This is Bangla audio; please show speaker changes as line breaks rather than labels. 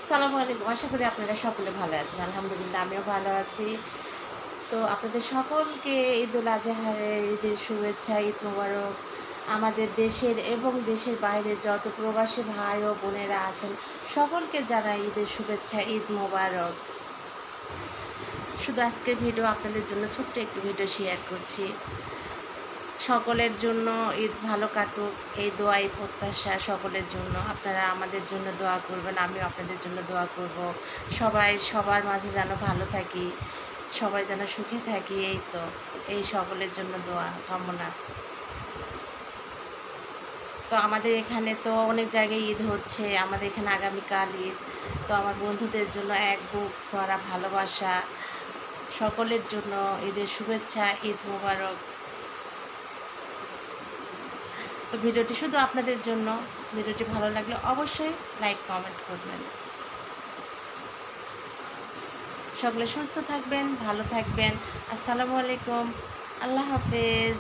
আসসালামু আলাইকুম। আশা করি আপনারা সকলে ভালো আছেন। আলহামদুলিল্লাহ আমিও ভালো আছি। তো আপনাদের সকলকে ঈদুল আজহারের ঈদের শুভেচ্ছা, ঈদ মোবারক। আমাদের দেশের এবং দেশের বাইরে যত প্রবাসী ভাই ও বোনেরা আছেন সকলকে জানাই ঈদের শুভেচ্ছা, ঈদ মোবারক। শুধু আজকের ভিডিও আপনাদের জন্য ছোট্ট একটি ভিডিও শেয়ার করছি। সকলের জন্য ঈদ ভালো কাটুক এই দোয়া, এই প্রত্যাশা সকলের জন্য। আপনারা আমাদের জন্য দোয়া করবেন, আমিও আপনাদের জন্য দোয়া করব। সবাই সবার মাঝে যেন ভালো থাকি, সবাই যেন সুখে থাকি, এই সকলের জন্য দোয়া কামনা। তো আমাদের এখানে তো অনেক জায়গায় ঈদ হচ্ছে, আমাদের এখানে আগামীকাল ঈদ। তো আমার বন্ধুদের জন্য এক বুক ভরা ভালোবাসা, সকলের জন্য ঈদের শুভেচ্ছা, ঈদ মোবারক। তো ভিডিওটি শুধু আপনাদের জন্য। ভিডিওটি ভালো লাগলে অবশ্যই লাইক কমেন্ট করবেন। সকলে সুস্থ থাকবেন, ভালো থাকবেন। আসসালামু আলাইকুম, আল্লাহ হাফেজ।